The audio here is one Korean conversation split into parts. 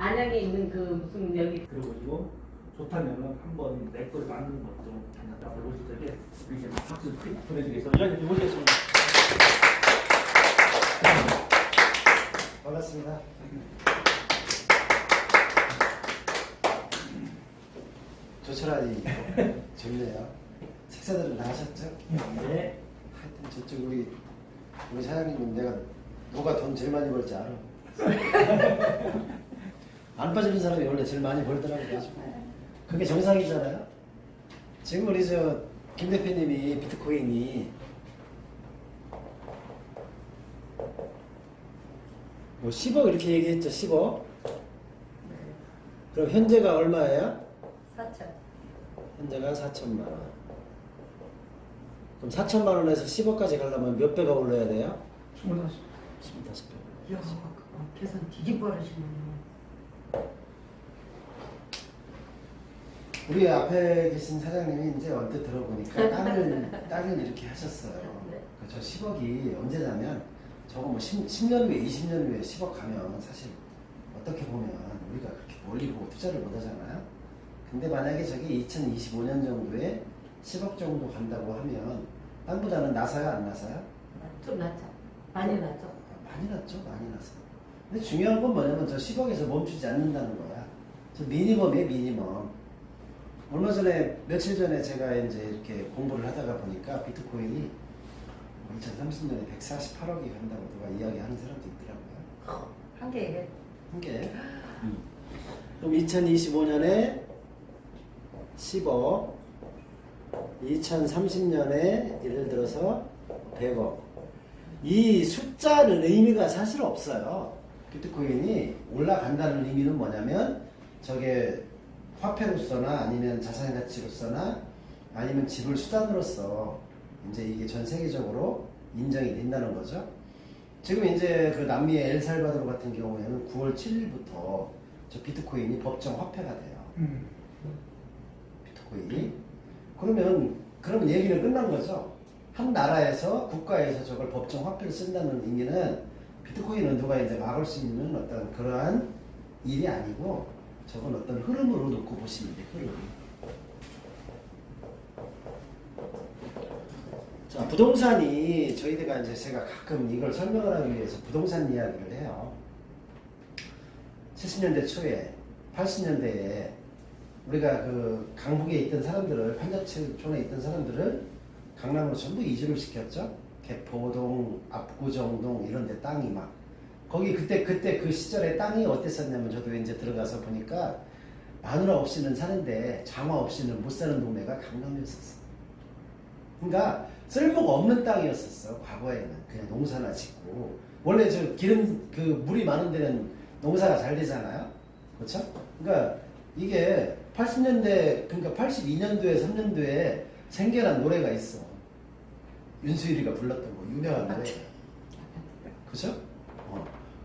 안양에 있는 그 무슨 여기 그리고 좋다면은 한번 내 걸 만드는 것도 앞으로 오실 적에 이렇게 박수 크게 보내드리겠습니다. 이장님 모시겠습니다. 반갑습니다. 조철아이 좋네요. 식사들은 다 하셨죠? 네. 하여튼 저쪽 우리 사장님은 내가 누가 돈 제일 많이 벌지 알아. 안 빠지는 사람이 원래 제일 많이 벌더라고요. 그게 정상이잖아요. 지금 우리 김 대표님이 비트코인이 뭐 10억 이렇게 얘기했죠. 10억. 그럼 현재가 얼마예요? 4천. 현재가 4천만 원. 그럼 4천만 원에서 10억까지 가려면 몇 배가 올라야 돼요? 25배. 이야, 계산 되게 빠르시네요. 우리 앞에 계신 사장님이 이제 언뜻 들어보니까 땅을 이렇게 하셨어요. 네. 저 10억이 언제냐면 저거 뭐 10년 후에 20년 후에 10억 가면 사실 어떻게 보면 우리가 그렇게 멀리 보고 투자를 못 하잖아요. 근데 만약에 저기 2025년 정도에 10억 정도 간다고 하면 땅보다는 나사요 안 나사요? 좀 낫죠. 많이 낫죠. 많이 났죠. 많이 났어. 근데 중요한 건 뭐냐면 저 10억에서 멈추지 않는다는 거야. 저 미니멈이에요. 미니멈. 얼마 전에 며칠 전에 제가 이제 이렇게 공부를 하다가 보니까 비트코인이 2030년에 148억이 간다고 누가 이야기하는 사람도 있더라고요. 한 개에. 한 개. 그럼 2025년에 10억, 2030년에 예를 들어서 100억. 이 숫자는 의미가 사실 없어요. 비트코인이 올라간다는 의미는 뭐냐면 저게 화폐로서나 아니면 자산 가치로서나 아니면 지불 수단으로서 이제 이게 전 세계적으로 인정이 된다는 거죠. 지금 이제 그 남미의 엘살바도르 같은 경우에는 9월 7일부터 저 비트코인이 법정 화폐가 돼요. 비트코인이. 그러면 얘기는 끝난 거죠. 한 나라에서 국가에서 저걸 법정 화폐를 쓴다는 의미는 비트코인은 누가 이제 막을 수 있는 어떤 그러한 일이 아니고 저건 어떤 흐름으로 놓고 보시면 돼요. 흐름. 자, 부동산이 저희가 이제 제가 가끔 이걸 설명을 하기 위해서 부동산 이야기를 해요. 70년대 초에 80년대에 우리가 그 강북에 있던 사람들을 판자촌에 있던 사람들을 강남으로 전부 이주를 시켰죠. 개포동, 압구정동 이런 데 땅이 막 거기 그때 그 시절에 땅이 어땠었냐면 저도 이제 들어가서 보니까 마누라 없이는 사는데 장화 없이는 못 사는 동네가 강남이었었어. 그러니까 쓸모가 없는 땅이었었어. 과거에는 그냥 농사나 짓고 원래 저 기름 그 물이 많은 데는 농사가 잘 되잖아요. 그렇죠? 그러니까 이게 80년대 그러니까 82년도에 3년도에 생겨난 노래가 있어. 윤수일이가 불렀던 거 유명한 노래. 그렇죠?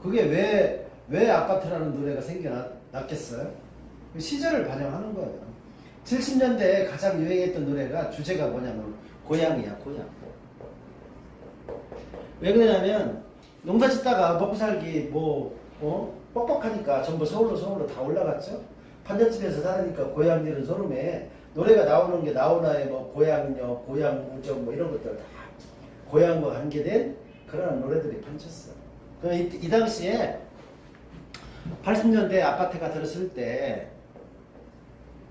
그게 왜 아파트라는 노래가 생겨났겠어요? 시절을 반영하는 거예요. 70년대에 가장 유행했던 노래가 주제가 뭐냐면 고향이야, 고향. 왜 그러냐면 농사 짓다가 먹고 살기 뻑뻑하니까 전부 서울로 다 올라갔죠. 판잣집에서 살으니까 고향 내는 소름에 노래가 나오는 게 나오나의 뭐 고향역, 고향우정 뭐 이런 것들 다 고향과 관계된 그런 노래들이 판쳤어. 이 당시에 80년대 아파트가 들었을 때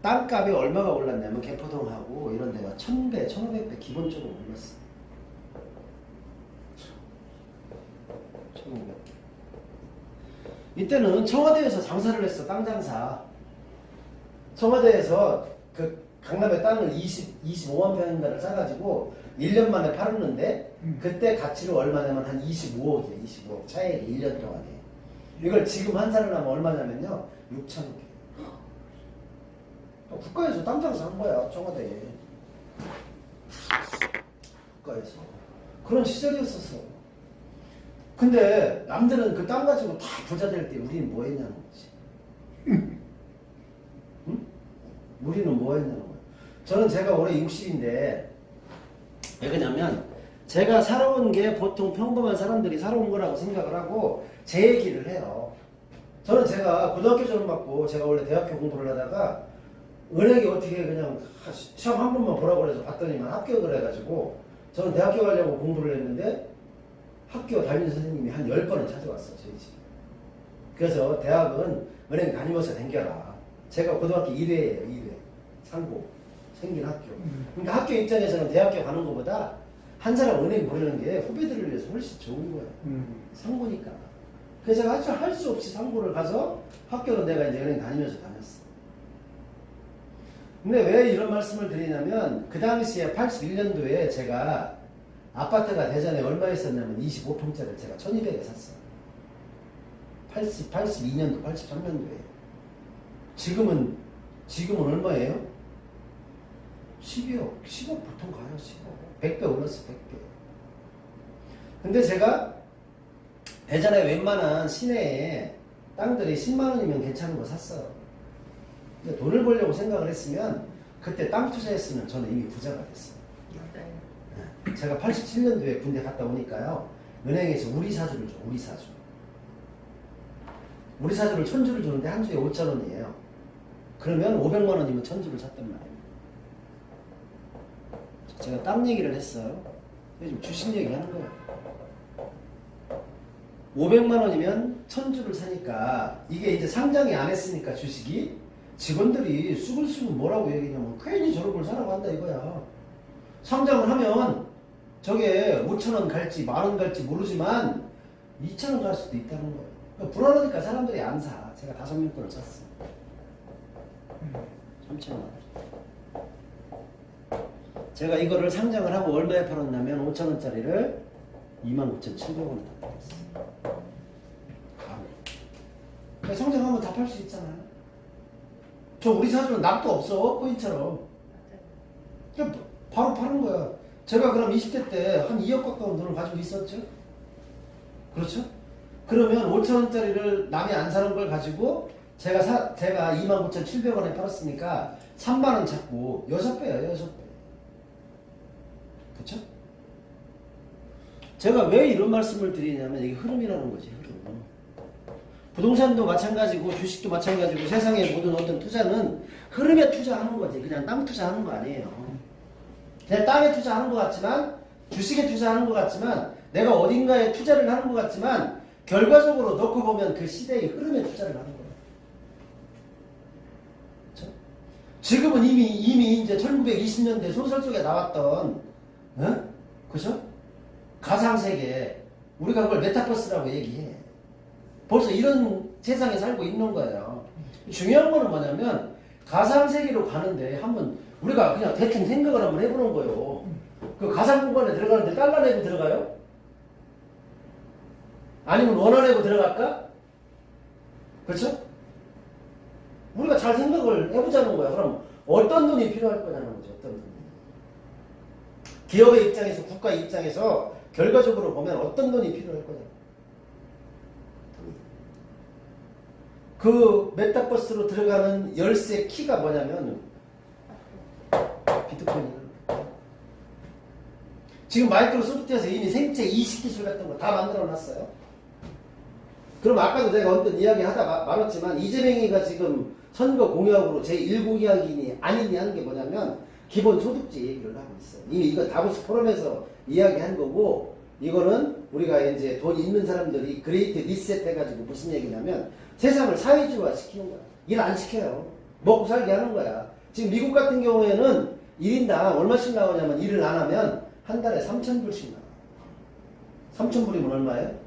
땅값이 얼마가 올랐냐면 개포동하고 이런 데가 1000배, 1500배 기본적으로 올랐어. 1500배. 이때는 청와대에서 장사를 했어. 땅 장사. 청와대에서 그 강남의 땅을 25만 평인가를 사가지고 1년 만에 팔았는데 그때 가치로 얼마냐면 한 25억이에요. 25억 차액이 1년 동안에. 이걸 지금 환산을 하면 얼마냐면요 6천억. 국가에서 땅 장사한 거야. 청와대에. 국가에서. 그런 시절이었었어. 근데 남들은 그 땅 가지고 다 부자 될 때 우리는 뭐 했냐는 거지. 응? 우리는 뭐 했냐는 거야. 저는 제가 올해 60인데 왜 그러냐면 제가 살아온 게 보통 평범한 사람들이 살아온 거라고 생각을 하고 제 얘기를 해요. 저는 제가 고등학교 졸업 받고 제가 원래 대학교 공부를 하다가 은행이 어떻게 그냥 시험 한 번만 보라고 그래서 봤더니만 합격을 해가지고 저는 대학교 가려고 공부를 했는데 학교 담임 선생님이 한 10번은 찾아왔어 저희 집. 그래서 대학은 은행 다니면서 댕겨라. 제가 고등학교 1회예요 1회 상고 생긴 학교. 그러니까 학교 입장에서는 대학교 가는 것보다 한 사람 은행 보내는 게 후배들을 위해서 훨씬 좋은 거예요. 상고니까. 그래서 제가 할 수 없이 상고를 가서 학교는 내가 이제 은행 다니면서 다녔어. 근데 왜 이런 말씀을 드리냐면 그 당시에 81년도에 제가 아파트가 대전에 얼마에 샀냐면 25평짜리를 제가 1200에 샀어요. 82년도 83년도에 지금은 얼마예요? 12억 10억 보통 가요. 10억 100배 올랐어 100배. 근데 제가 대전에 웬만한 시내에 땅들이 10만원이면 괜찮은 거 샀어요. 근데 돈을 벌려고 생각을 했으면 그때 땅 투자했으면 저는 이미 부자가 됐어요. 맞아요. 제가 87년도에 군대 갔다 오니까요. 은행에서 우리 사주를 줘. 우리 사주. 우리 사주를 1000주를 주는데 한 주에 5,000원이에요. 그러면 500만 원이면 1000주를 샀단 말이에요. 제가 땅 얘기를 했어요. 요즘 주식 얘기하는 거예요. 500만 원이면 1000주를 사니까 이게 이제 상장이 안 했으니까 주식이 직원들이 수근수근 뭐라고 얘기냐면 괜히 저런 걸 사라고 한다 이거야. 상장을 하면 저게 5,000원 갈지 10,000원 갈지 모르지만 2,000원 갈 수도 있다는 거예요. 그러니까 불안하니까 사람들이 안 사. 제가 5명권을 샀어. 3,000원. 제가 이거를 상장을 하고 얼마에 팔았냐면 5,000원짜리를 29,700원에 다 팔았어. 바로. 상장하면 다 팔 수 있잖아요. 저 우리 사주는 납도 없어. 코인처럼. 그냥 바로 파는 거야. 제가 그럼 20대 때 한 2억 가까운 돈을 가지고 있었죠. 그렇죠? 그러면 5,000원짜리를 남이 안 사는 걸 가지고 제가 29,700원에 팔았으니까 3만원 찾고 6배야 6배. 그렇죠? 제가 왜 이런 말씀을 드리냐면 이게 흐름이라는 거지. 흐름. 부동산도 마찬가지고 주식도 마찬가지고 세상의 모든 어떤 투자는 흐름에 투자하는 거지. 그냥 땅 투자하는 거 아니에요. 그냥 땅에 투자하는 것 같지만 주식에 투자하는 것 같지만 내가 어딘가에 투자를 하는 것 같지만 결과적으로 놓고 보면 그 시대의 흐름에 투자를 하는 거예요. 그렇죠? 지금은 이미 이제 1920년대 소설 속에 나왔던 그죠? 가상세계 우리가 그걸 메타버스라고 얘기해. 벌써 이런 세상에 살고 있는 거예요. 중요한 거는 뭐냐면 가상세계로 가는데 한번 우리가 그냥 대충 생각을 한번 해보는 거예요. 그 가상 공간에 들어가는데 달러 내고 들어가요? 아니면 원화 내고 들어갈까? 그렇죠? 우리가 잘 생각을 해보자는 거야. 그럼 어떤 돈이 필요할 거냐는 거죠. 어떤 돈이. 기업의 입장에서 국가의 입장에서 결과적으로 보면 어떤 돈이 필요할 거냐. 그 메타버스로 들어가는 열쇠 키가 뭐냐면 비트코인이에요. 지금 마이크로소프트에서 이미 생체 이식 기술 같은 거 다 만들어 놨어요. 그럼 아까도 내가 언뜻 이야기하다 말았지만 이재명이가 지금 선거 공약으로 제1공약이니 아니니 하는 게 뭐냐면 기본소득제 얘기를 하고 있어요. 이미 이거 다보스 포럼에서 이야기한 거고 이거는 우리가 이제 돈 있는 사람들이 그레이트 리셋 해가지고 무슨 얘기냐면 세상을 사회주의화 시키는 거야. 일 안 시켜요. 먹고 살게 하는 거야. 지금 미국 같은 경우에는 1인당 얼마씩 나오냐면 일을 안 하면 한 달에 3,000불씩 나와. 3,000불이면 얼마예요?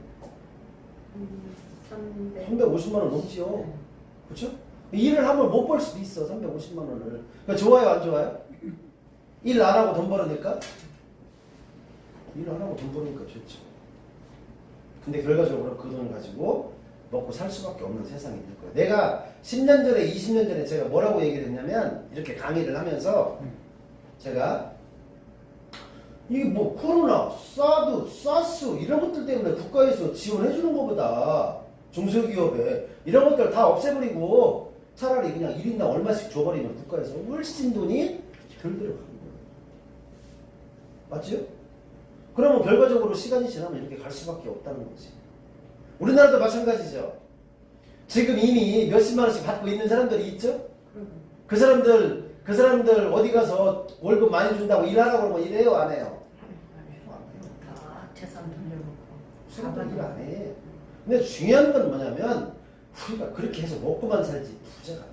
350만 원 넘지요. 그렇죠? 일을 하면 못 벌 수도 있어. 350만 원을. 그러니까 좋아요, 안 좋아요? 일 안 하고 돈 벌으니까? 일 안 하고 돈 벌으니까 좋죠. 근데 결과적으로 그 돈을 가지고 먹고 살 수밖에 없는 세상이 될 거예요. 내가 10년 전에, 20년 전에 제가 뭐라고 얘기를 했냐면 이렇게 강의를 하면서 제가 이게 뭐 코로나, 사드, 사스 이런 것들 때문에 국가에서 지원해 주는 것보다 중소기업에 이런 것들 다 없애버리고 차라리 그냥 1인당 얼마씩 줘버리면 국가에서 훨씬 돈이 덜 들어가는 거예요. 맞죠? 그러면 결과적으로 시간이 지나면 이렇게 갈 수밖에 없다는 거지. 우리나라도 마찬가지죠. 지금 이미 몇십만 원씩 받고 있는 사람들이 있죠? 그러고 그 사람들 어디 가서 월급 많이 준다고 일하라고 그러면 일해요, 안 해요? 다 재산 돌려놓고 수업을 일안 해. 근데 중요한 건 뭐냐면 우리가 그렇게 해서 먹고만 살지 부자가 안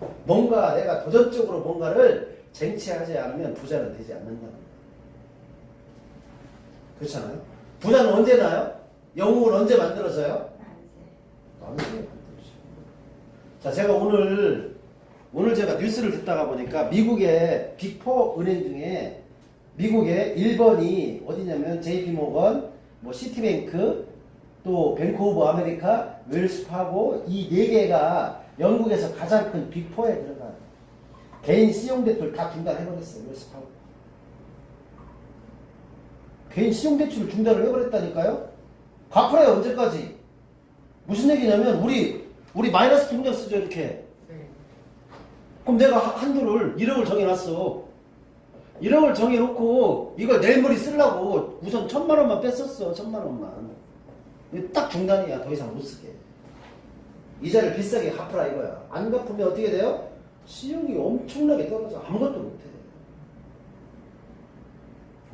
된다. 뭔가 내가 도전적으로 뭔가를 쟁취하지 않으면 부자는 되지 않는다는 거야. 그렇잖아요? 부자는 언제 나요? 영웅을 언제 만들어져요? 나중에 만들어져. 자, 제가 오늘 제가 뉴스를 듣다가 보니까 미국의 빅4 은행 중에 미국의 1번이 어디냐면 JP모건, 뭐 시티뱅크, 또 뱅크 오브 아메리카, 웰스파고 이 4개가 영국에서 가장 큰 빅4에 들어가요. 개인 신용대출 다 중단해버렸어요. 웰스파고. 개인 신용대출을 중단을 해버렸다니까요. 갚으래요. 언제까지? 무슨 얘기냐면 우리 마이너스 통장 쓰죠 이렇게. 네. 그럼 내가 한도를 1억을 정해놨어. 1억을 정해놓고 이걸 내일모레 쓰려고 우선 1,000만 원만 뺐었어. 1,000만 원만. 이거 딱 중단이야. 더 이상 못 쓰게. 이자를 비싸게 갚으라 이거야. 안 갚으면 어떻게 돼요? 신용이 엄청나게 떨어져. 아무것도 못해.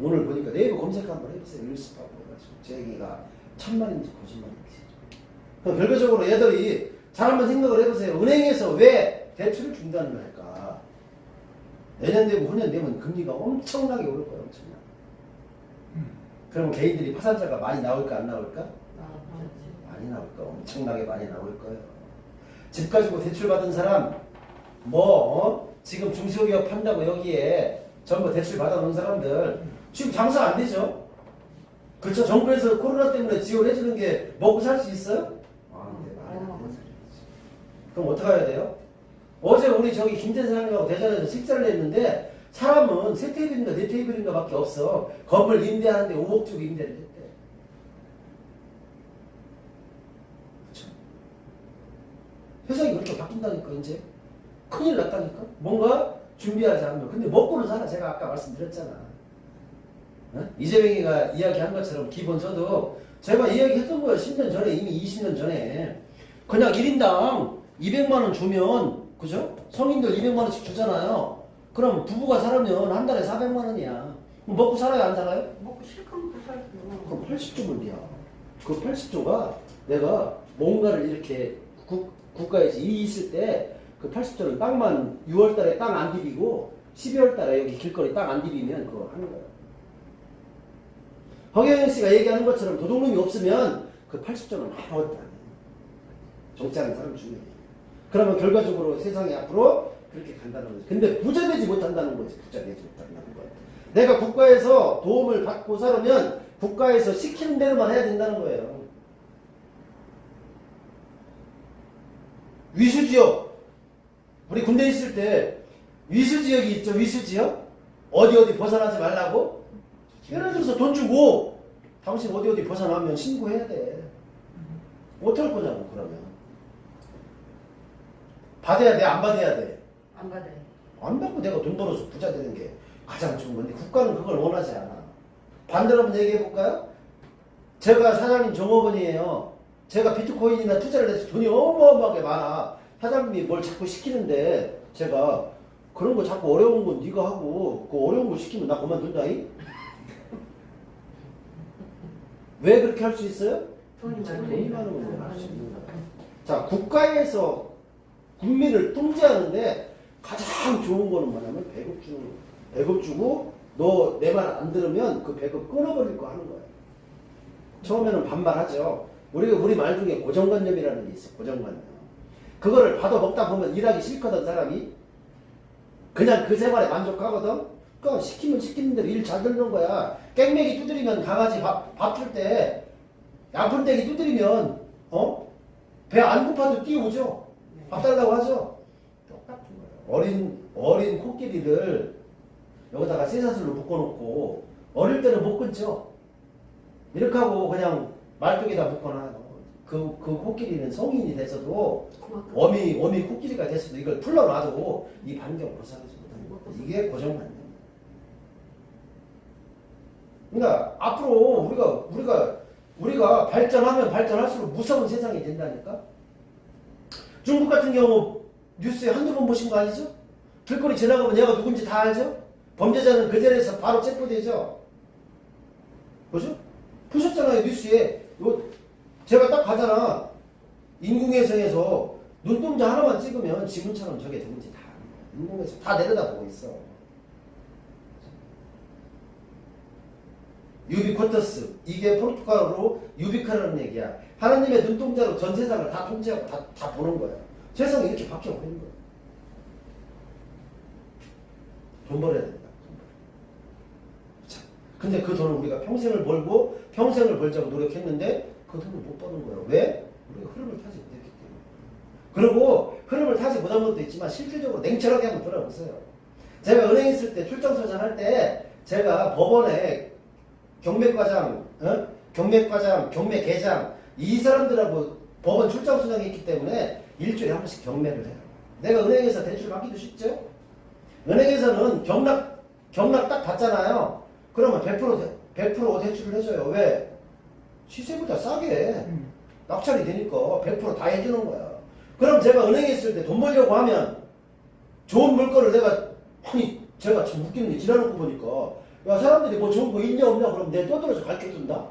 오늘 보니까 네이버 검색 한번 해보세요. 윌스파고 해가지고 제 얘기가 참말인지 거짓말인지. 그럼 결과적으로 얘들이 잘 한번 생각을 해보세요. 은행에서 왜 대출을 중단을 할까? 내년 되고 후년 되면 금리가 엄청나게 오를 거예요. 엄청나게. 그러면 개인들이 파산자가 많이 나올까 안 나올까? 많이 나올 거예요. 엄청나게 많이 나올 거예요. 집 가지고 대출 받은 사람 지금 중소기업 한다고 여기에 전부 대출 받아놓은 사람들 지금 장사 안 되죠? 그렇죠? 정부에서 코로나 때문에 지원해 주는 게 먹고 살 수 있어요? 안 돼. 말이 안 되는 소리지. 그럼 어떻게 해야 돼요? 어제 우리 저기 김대사님하고 대전에서 식사를 했는데 사람은 세 테이블인가 네 테이블인가 밖에 없어. 건물 임대하는데 5억 주고 임대를 했대. 그렇죠? 세상이 그렇게 바뀐다니까 이제. 큰일 났다니까. 뭔가 준비하지 않으면. 근데 먹고는 살아. 제가 아까 말씀드렸잖아. 이재명이가 이야기한 것처럼 기본 저도 제가 이야기했던 거예요. 10년 전에 이미 20년 전에 그냥 1인당 200만 원 주면 그죠? 성인들 200만 원씩 주잖아요. 그럼 부부가 살면 한 달에 400만 원이야. 그럼 먹고 살아요 안 살아요? 먹고 실컷 먹고 살죠. 그럼 80조면 돼요. 그 80조가 내가 뭔가를 이렇게 국가에서 일이 있을 때 그 80조는 땅만 6월달에 땅 안 디비고 12월달에 여기 길거리 땅 안 디비면 그거 하는 거예요. 허경영 씨가 얘기하는 것처럼 도둑놈이 없으면 그 80조는 아무것도 안 해요. 정치하는 사람 중요해요. 그러면 결과적으로 세상이 앞으로 그렇게 간다는 거죠. 근데 부자 되지 못한다는 거지. 부자 되지 못한다는 거예요. 내가 국가에서 도움을 받고 살으면 국가에서 시키는 대로만 해야 된다는 거예요. 위수지역. 우리 군대 있을 때 위수지역이 있죠. 위수지역. 어디 벗어나지 말라고. 예를 들어서 돈 주고 당신 어디 벗어나면 신고해야 돼. 어떨 거냐고 그러면. 받아야 돼? 안 받아야 돼? 안 받아요. 안 받고 내가 돈 벌어서 부자 되는 게 가장 좋은 건데 국가는 그걸 원하지 않아. 반대로 한번 얘기해 볼까요? 제가 사장님 종업원이에요. 제가 비트코인이나 투자를 해서 돈이 어마어마하게 많아. 사장님이 뭘 자꾸 시키는데 제가 그런 거 자꾸 어려운 건 네가 하고 그 어려운 거 시키면 나 그만둔다이? 왜 그렇게 할 수 있어요? 돈이 돈이 많으면 할 수 있는 거야. 자, 국가에서 국민을 통제하는데 가장 좋은 거는 뭐냐면 배급 주고 너 내 말 안 들으면 그 배급 끊어버릴 거 하는 거야. 처음에는 반발하죠. 우리 말 중에 고정관념이라는 게 있어. 고정관념. 그거를 받아 먹다 보면 일하기 싫거든 사람이. 그냥 그 생활에 만족하거든. 그러니까 시키면 시키는 대로 일 잘 듣는 거야. 깽매기 두드리면 강아지 밥 줄 때 양푼대기 두드리면 배 안 고파도 뛰어오죠. 밥 달라고 하죠. 똑같은 거예요. 어린 코끼리를 여기다가 쇠사슬로 묶어놓고 어릴 때는 못 끊죠. 이렇게 하고 그냥 말뚝에다 묶어놔요. 그 코끼리는 성인이 돼서도 어미 코끼리가 됐어도 이걸 풀러놔도 이 반경 벗어나지 못하는 거예요. 이게 고정관념. 그러니까 앞으로 우리가 발전하면 발전할수록 무서운 세상이 된다니까. 중국 같은 경우 뉴스에 한두 번 보신 거 아니죠? 길거리 지나가면 얘가 누군지 다 알죠? 범죄자는 그 자리에서 바로 체포되죠? 보죠? 보셨잖아요, 뉴스에. 제가 딱 가잖아. 인공위성에서 눈동자 하나만 찍으면 지문처럼 저게 누군지 다 아는 거야. 인공위성 다 내려다보고 있어. 유비쿼터스. 이게 포르투갈어로 유비카라는 얘기야. 하나님의 눈동자로 전 세상을 다 통제하고 다 보는 거야. 세상이 이렇게 바뀌어버린 거야. 돈 벌어야 된다. 자, 근데 그 돈을 우리가 평생을 벌고 평생을 벌자고 노력했는데 그 돈을 못 버는 거예요. 왜? 우리가 흐름을 타지 못했기 때문에. 그리고 흐름을 타지 못한 것도 있지만 실질적으로 냉철하게 한번 돌아보세요. 제가 은행에 있을 때 출장소장 할 때 제가 법원에 경매과장, 경매계장 이 사람들하고 법원 출장소장이 있기 때문에 일주일에 한 번씩 경매를 해요. 내가 은행에서 대출 받기도 쉽죠? 은행에서는 경락 딱 받잖아요. 그러면 100% 대출을 해줘요. 왜? 시세보다 싸게 낙찰이 되니까 100% 다 해주는 거야. 그럼 제가 은행에 있을 때 돈 벌려고 하면 좋은 물건을 제가 참 웃기는 게 지나놓고 보니까 야 사람들이 뭐 좋은 거 있냐 없냐 그러면 내가 떠들어서 가르쳐준다?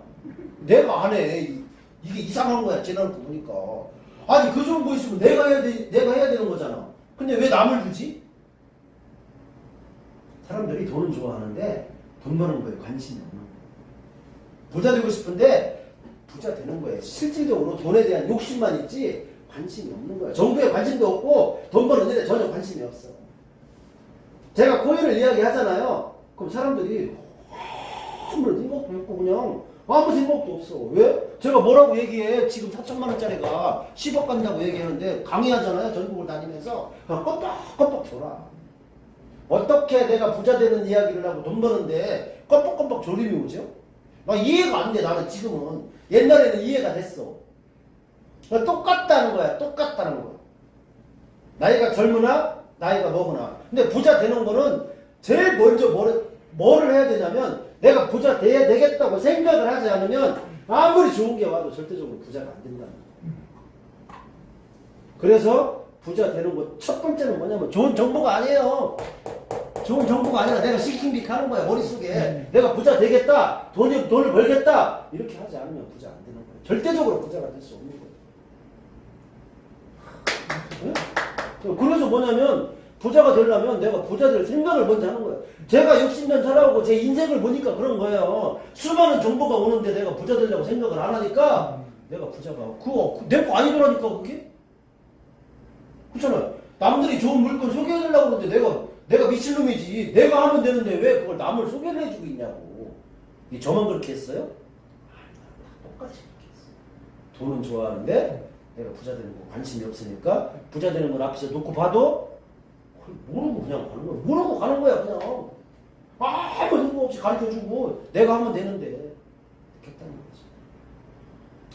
내가 안 해. 이게 이상한 거야 지나놓고 보니까. 아니 그 좋은 거 있으면 내가 해야 되는 거잖아. 근데 왜 남을 주지? 사람들이 돈은 좋아하는데 돈 버는 거에 관심이 없는 거예요. 부자 되고 싶은데 부자 되는 거예요. 실질적으로 돈에 대한 욕심만 있지 관심이 없는 거예요. 정부에 관심도 없고 돈 버는 일에 전혀 관심이 없어. 제가 코인을 이야기하잖아요. 그럼 사람들이 아무 생각도 없고 그냥 아무 생각도 없어. 왜? 제가 뭐라고 얘기해? 지금 4천만 원짜리가 10억 간다고 얘기하는데 강의하잖아요. 전국을 다니면서 그냥 껌뻑껌뻑 줘라. 어떻게 내가 부자 되는 이야기를 하고 돈 버는데 껌뻑껌뻑 졸림이 오죠? 나 이해가 안 돼. 나는 지금은. 옛날에는 이해가 됐어. 똑같다는 거야. 똑같다는 거야. 나이가 젊으나 나이가 먹으나. 근데 부자 되는 거는 제일 먼저 뭐를 해야 되냐면 내가 부자 돼야 되겠다고 생각을 하지 않으면 아무리 좋은 게 와도 절대적으로 부자가 안 된다는 거야. 그래서 부자 되는 거 첫 번째는 뭐냐면 좋은 정보가 아니에요. 좋은 정보가 아니라 내가 시킹빅 하는 거야 머릿속에. 내가 부자 되겠다. 돈을 벌겠다. 이렇게 하지 않으면 부자 안 되는 거야. 절대적으로 부자가 될 수 없는 거야. 응? 그래서 뭐냐면 부자가 되려면 내가 부자 될 생각을 먼저 하는 거예요. 제가 60년 살아오고 제 인생을 보니까 그런 거예요. 수많은 정보가 오는데 내가 부자 되려고 생각을 안 하니까 내가 부자가 내 거 아니더라니까 그게. 그렇잖아요. 남들이 좋은 물건 소개해주려고 그러는데 내가 미친놈이지. 내가 하면 되는데 왜 그걸 남을 소개를 해주고 있냐고. 저만 그렇게 했어요? 아니야. 똑같이 그렇게 했어. 돈은 좋아하는데 내가 부자 되는 거 관심이 없으니까 부자 되는 걸 앞에서 놓고 봐도 모르고 그냥 가는 거야. 모르고 가는 거야 그냥. 아무 생각 없이 가르쳐주고 내가 하면 되는데 이렇게 했다는 거지.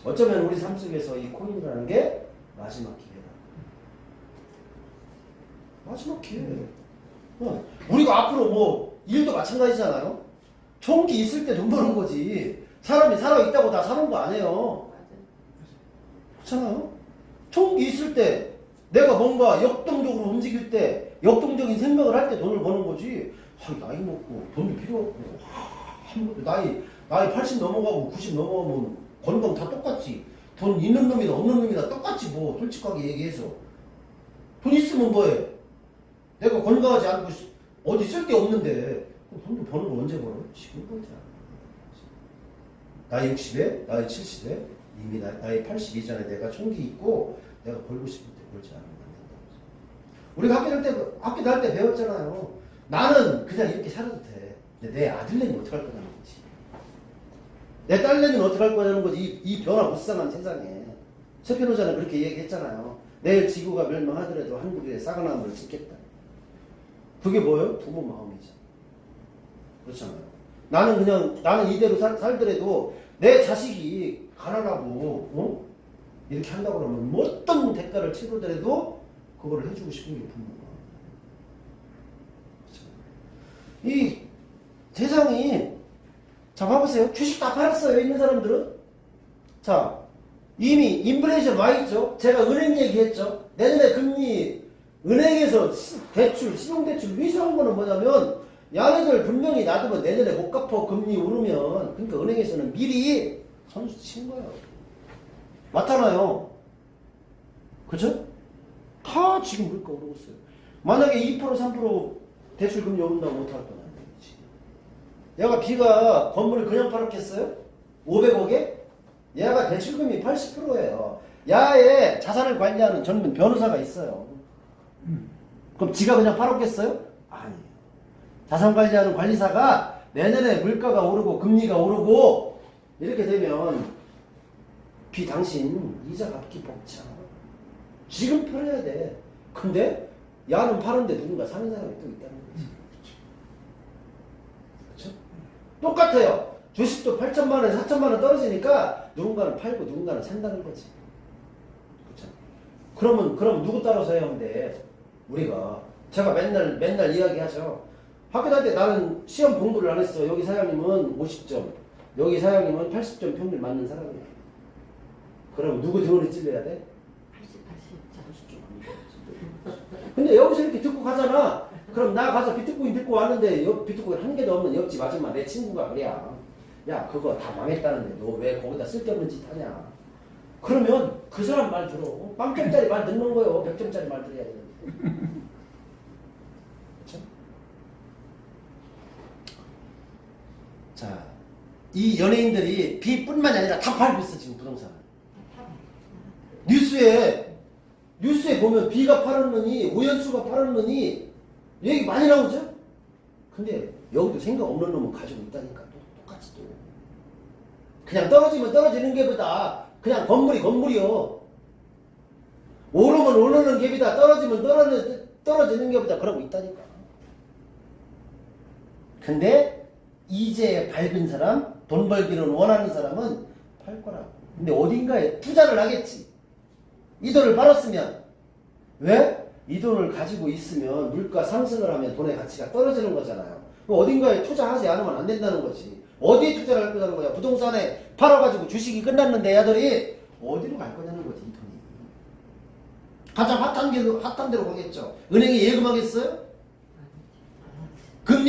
어쩌면 우리 삶 속에서 이 코인이라는 게 마지막 기회다. 마지막 기회. 우리가 앞으로 뭐 일도 마찬가지잖아요. 총기 있을 때 돈 버는 거지. 사람이 살아있다고 다 사는 거 아니에요. 그렇잖아요. 총기 있을 때 내가 뭔가 역동적으로 움직일 때 역동적인 생각을 할 때 돈을 버는 거지. 나이 먹고 돈도 필요 없고 나이 80 넘어가고 90 넘어가면 건강 다 똑같지. 돈 있는 놈이나 없는 놈이나 똑같지 뭐. 솔직하게 얘기해서 돈 있으면 뭐해. 내가 건강하지 않고 어디 쓸 데 없는데 돈도 버는 거 언제 벌어? 지금 벌지 않아. 나이 60에 나이 70에 이미 나이 80 이전에 내가 총기 있고 내가 벌고 싶을 때 벌지 않으면 안 된다고. 우리가 학교 다닐 때 배웠잖아요. 나는 그냥 이렇게 살아도 돼. 근데 내 아들내미 어떡할 거냐는 거지. 내 딸내미는 어떡할 거냐는 거지. 이 변화무쌍한 세상에. 새 변호사는 그렇게 얘기했잖아요. 내일 지구가 멸망하더라도 한국에 싹나무를 짓겠다. 그게 뭐예요? 부모 마음이죠. 그렇잖아요. 나는 이대로 살더라도 내 자식이 가난하고 이렇게 한다고 그러면 어떤 대가를 치르더라도 그거를 해주고 싶은 게 부모가. 이 세상이 자 봐보세요. 주식 다 팔았어요. 있는 사람들은. 자 이미 인플레이션 와 있죠. 제가 은행 얘기했죠. 내년에 금리 은행에서 대출 신용대출 위수한 거는 뭐냐면 야네들 분명히 놔두면 내년에 못 갚아 금리 오르면 그러니까 은행에서는 미리 선수 친 거예요. 맞잖아요. 그죠? 다 지금 물가 오르고 있어요. 만약에 2% 3% 대출 금리 오른다고 못할 건 아니지. 얘가 비가 건물을 그냥 팔았겠어요? 500억에? 얘가 대출금이 80%예요. 야의 자산을 관리하는 젊은 변호사가 있어요. 그럼 지가 그냥 팔았겠어요? 아니에요. 자산 관리하는 관리사가 내년에 물가가 오르고 금리가 오르고 이렇게 되면 비 당신 이자 갚기 벅차. 지금 팔아야 돼. 근데 야는 파는데 누군가 사는 사람이 또 있다는 거지. 그렇죠? 똑같아요. 주식도 8천만 원, 4천만 원 떨어지니까 누군가는 팔고 누군가는 산다는 거지. 그렇죠? 그럼 누구 따라서 해야 하는데 우리가 제가 맨날 이야기하죠. 학교 다닐 때 나는 시험 공부를 안 했어. 여기 사장님은 50점, 여기 사장님은 80점 평균 맞는 사람이야. 그럼 누구 등원이 찔려야 돼? 80점. 근데 여기서 이렇게 듣고 가잖아. 그럼 나 가서 비트코인 듣고 왔는데 비트코인 한 개도 없는 옆집 아줌마 내 친구가 그래야. 야 그거 다 망했다는데 너 왜 거기다 쓸데없는 짓 하냐. 그러면 그 사람 말 들어. 빵점짜리 말 듣는 거요. 100점짜리 말 들어야 되는데. 그렇죠? 자, 이 연예인들이 비뿐만이 아니라 다 팔고 있어 지금 부동산을. 뉴스에 보면 비가 팔았느니 오연수가 팔았느니 얘기 많이 나오죠? 근데 여기도 생각 없는 놈은 가지고 있다니까 똑같이 또 그냥 떨어지면 떨어지는 게보다 그냥 건물이요. 오르면 오르는 게보다 떨어지면 떨어지는 게보다 그러고 있다니까. 근데 이제 밝은 사람, 돈 벌기를 원하는 사람은 팔 거라고. 근데 어딘가에 투자를 하겠지. 이 돈을 벌었으면. 왜? 이 돈을 가지고 있으면 물가 상승을 하면 돈의 가치가 떨어지는 거잖아요. 어딘가에 투자하지 않으면 안 된다는 거지. 어디에 투자를 할 거냐는 거야. 부동산에 팔아가지고 주식이 끝났는데 야들이 어디로 갈 거냐는 거지 이 돈이. 가장 핫한 데로 가겠죠. 은행에 예금하겠어요?